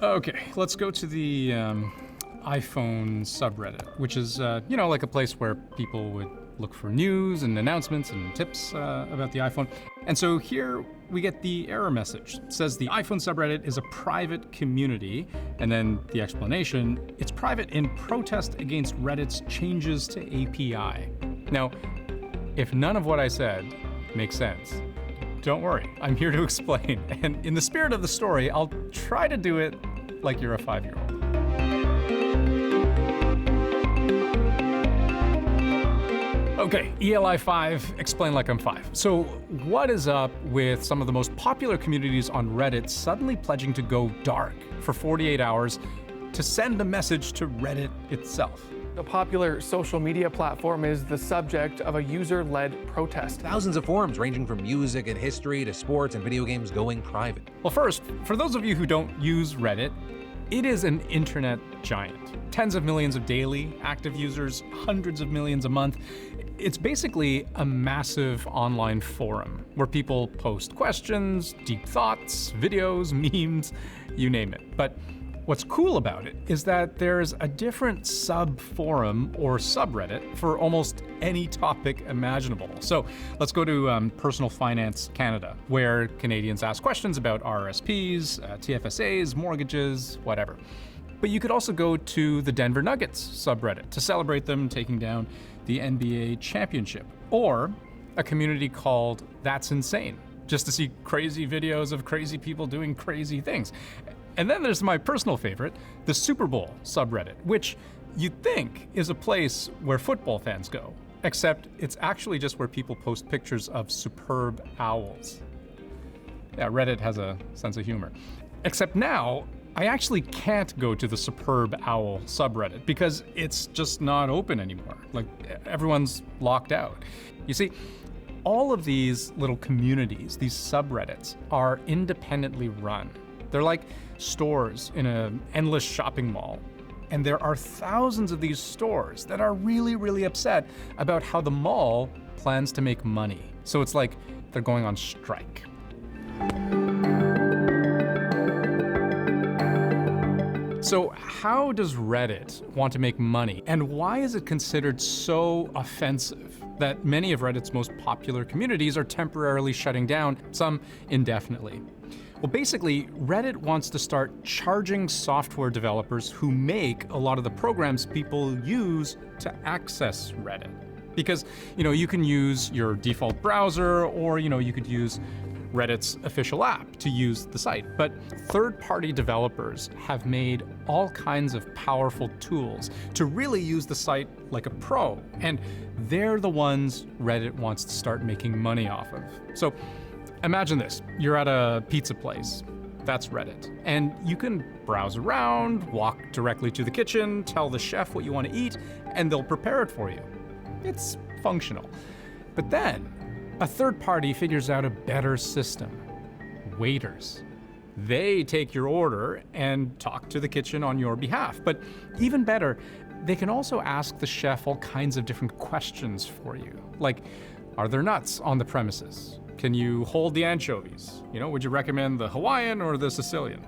Okay, let's go to the iPhone subreddit, which is, like a place where people would look for news and announcements and tips about the iPhone. And so here we get the error message. It says the iPhone subreddit is a private community, and then the explanation, it's private in protest against Reddit's changes to API. Now, if none of what I said makes sense, don't worry, I'm here to explain. And in the spirit of the story, I'll try to do it like you're a 5-year-old. Okay, ELI5, explain like I'm 5. So what is up with some of the most popular communities on Reddit suddenly pledging to go dark for 48 hours to send a message to Reddit itself? The popular social media platform is the subject of a user-led protest. Thousands of forums ranging from music and history to sports and video games going private. Well, first, for those of you who don't use Reddit, it is an internet giant. Tens of millions of daily active users, hundreds of millions a month. It's basically a massive online forum where people post questions, deep thoughts, videos, memes, you name it. But what's cool about it is that there's a different sub-forum or subreddit for almost any topic imaginable. So let's go to Personal Finance Canada, where Canadians ask questions about RRSPs, TFSAs, mortgages, whatever. But you could also go to the Denver Nuggets subreddit to celebrate them taking down the NBA championship, or a community called That's Insane, just to see crazy videos of crazy people doing crazy things. And then there's my personal favorite, the Super Bowl subreddit, which you'd think is a place where football fans go, except it's actually just where people post pictures of superb owls. Yeah, Reddit has a sense of humor. Except now, I actually can't go to the Superb Owl subreddit because it's just not open anymore. Like, everyone's locked out. You see, all of these little communities, these subreddits, are independently run. They're like stores in an endless shopping mall. And there are thousands of these stores that are really, really upset about how the mall plans to make money. So it's like they're going on strike. So how does Reddit want to make money? And why is it considered so offensive that many of Reddit's most popular communities are temporarily shutting down, some indefinitely? Well, basically, Reddit wants to start charging software developers who make a lot of the programs people use to access Reddit. Because, you can use your default browser, or, you could use Reddit's official app to use the site. But third-party developers have made all kinds of powerful tools to really use the site like a pro. And they're the ones Reddit wants to start making money off of. So imagine this. You're at a pizza place. That's Reddit. And you can browse around, walk directly to the kitchen, tell the chef what you want to eat, and they'll prepare it for you. It's functional. But then, a third party figures out a better system. Waiters. They take your order and talk to the kitchen on your behalf. But even better, they can also ask the chef all kinds of different questions for you. Like, are there nuts on the premises? Can you hold the anchovies? Would you recommend the Hawaiian or the Sicilian?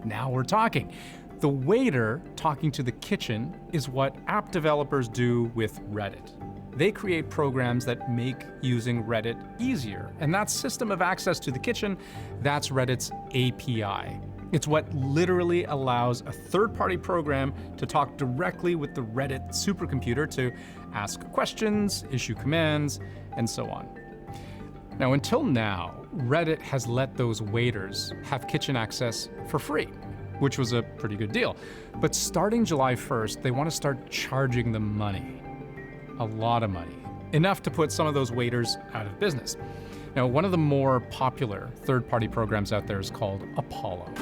Now we're talking. The waiter talking to the kitchen is what app developers do with Reddit. They create programs that make using Reddit easier. And that system of access to the kitchen, that's Reddit's API. It's what literally allows a third-party program to talk directly with the Reddit supercomputer to ask questions, issue commands, and so on. Now, until now, Reddit has let those waiters have kitchen access for free, which was a pretty good deal. But starting July 1st, they want to start charging them money. A lot of money. Enough to put some of those waiters out of business. Now, one of the more popular third-party programs out there is called Apollo.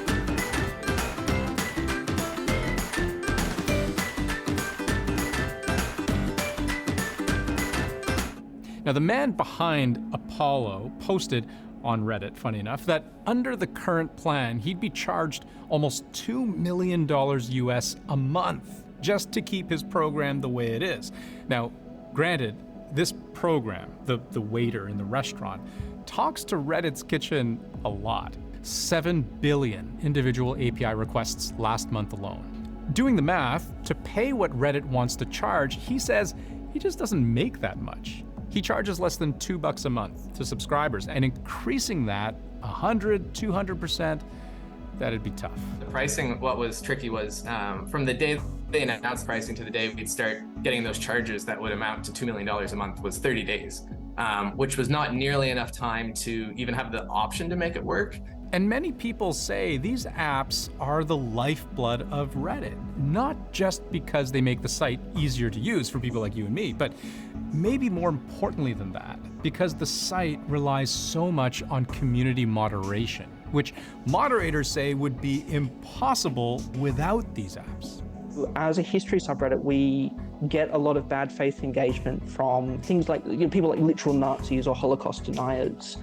Now, the man behind Apollo posted on Reddit, funny enough, that under the current plan, he'd be charged almost $2 million US a month just to keep his program the way it is. Now, granted, this program, the waiter in the restaurant, talks to Reddit's kitchen a lot. 7 billion individual API requests last month alone. Doing the math, to pay what Reddit wants to charge, he says he just doesn't make that much. He charges less than $2 a month to subscribers, and increasing that 100, 200%, that'd be tough. The pricing, what was tricky was from the day they announced pricing to the day we'd start getting those charges that would amount to $2 million a month was 30 days, which was not nearly enough time to even have the option to make it work. And many people say these apps are the lifeblood of Reddit, not just because they make the site easier to use for people like you and me, but maybe more importantly than that, because the site relies so much on community moderation, which moderators say would be impossible without these apps. As a history subreddit, we get a lot of bad faith engagement from things like people like literal Nazis or Holocaust deniers.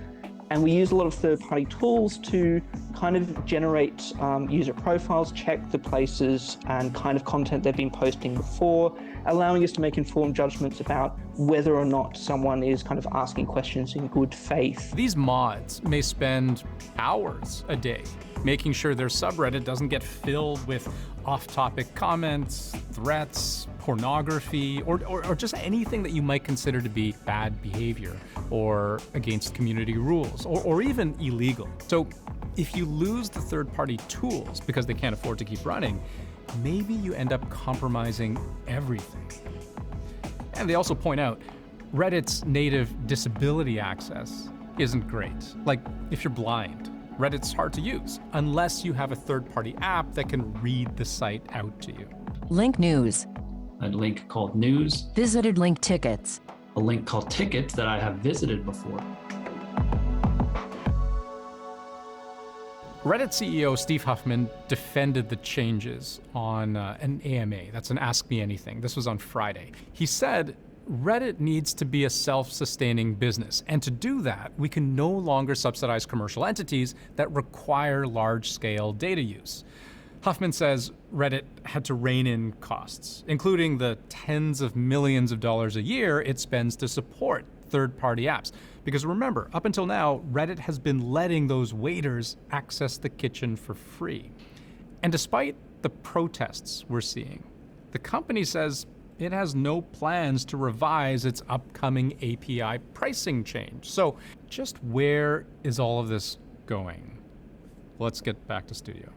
And we use a lot of third-party tools to kind of generate user profiles, check the places and kind of content they've been posting before, allowing us to make informed judgments about whether or not someone is kind of asking questions in good faith. These mods may spend hours a day making sure their subreddit doesn't get filled with off-topic comments, threats, pornography, or just anything that you might consider to be bad behavior or against community rules or even illegal. So if you lose the third-party tools because they can't afford to keep running, maybe you end up compromising everything. And they also point out Reddit's native disability access isn't great. Like if you're blind, Reddit's hard to use unless you have a third-party app that can read the site out to you. Link News. A link called News. Visited link Tickets. A link called Tickets that I have visited before. Reddit CEO Steve Huffman defended the changes on an AMA. That's an Ask Me Anything. This was on Friday. He said, Reddit needs to be a self-sustaining business, and to do that, we can no longer subsidize commercial entities that require large-scale data use. Huffman says Reddit had to rein in costs, including the tens of millions of dollars a year it spends to support third-party apps. Because remember, up until now, Reddit has been letting those waiters access the kitchen for free. And despite the protests we're seeing, the company says it has no plans to revise its upcoming API pricing change. So just where is all of this going? Let's get back to studio.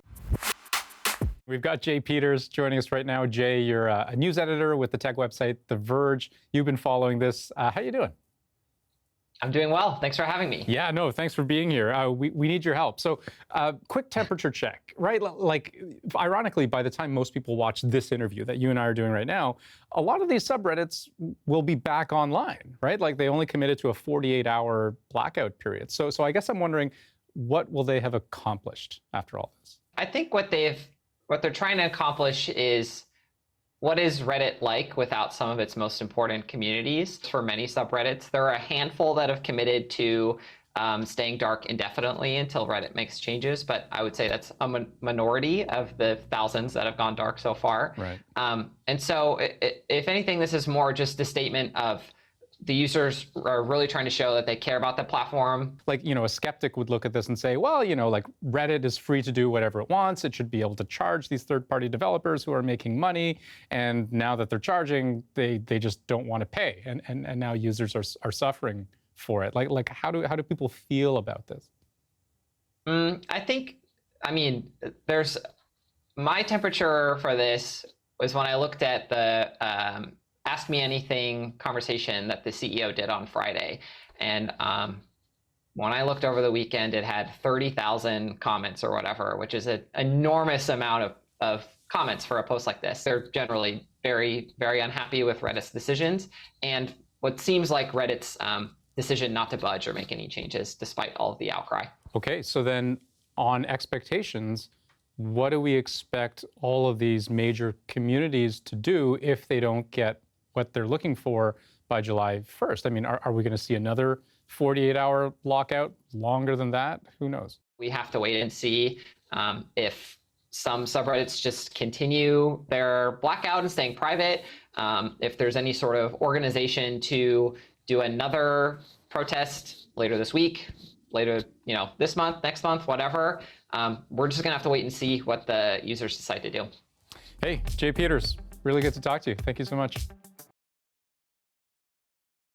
We've got Jay Peters joining us right now. Jay, you're a news editor with the tech website The Verge. You've been following this. How you doing? I'm doing well. Thanks for having me. Yeah, no, thanks for being here. We need your help. So quick temperature check, right? Like, ironically, by the time most people watch this interview that you and I are doing right now, a lot of these subreddits will be back online, right? Like they only committed to a 48-hour blackout period. So I guess I'm wondering, what will they have accomplished after all this? I think what they're trying to accomplish is, what is Reddit like without some of its most important communities? For many subreddits, there are a handful that have committed to staying dark indefinitely until Reddit makes changes, but I would say that's a minority of the thousands that have gone dark so far. Right. And so if anything, this is more just a statement of the users are really trying to show that they care about the platform. Like, a skeptic would look at this and say, well, like Reddit is free to do whatever it wants. It should be able to charge these third-party developers who are making money. And now that they're charging, they just don't want to pay. And now users are suffering for it. Like how do people feel about this? There's my temperature for this was when I looked at the Ask Me Anything conversation that the CEO did on Friday. And when I looked over the weekend, it had 30,000 comments or whatever, which is an enormous amount of comments for a post like this. They're generally very, very unhappy with Reddit's decisions and what seems like Reddit's decision not to budge or make any changes despite all of the outcry. Okay, so then on expectations, what do we expect all of these major communities to do if they don't get what they're looking for by July 1st? I mean, are we going to see another 48-hour lockout, longer than that? Who knows? We have to wait and see if some subreddits just continue their blackout and staying private, if there's any sort of organization to do another protest later this week, later, this month, next month, whatever. We're just gonna have to wait and see what the users decide to do. Hey, Jay Peters, really good to talk to you. Thank you so much.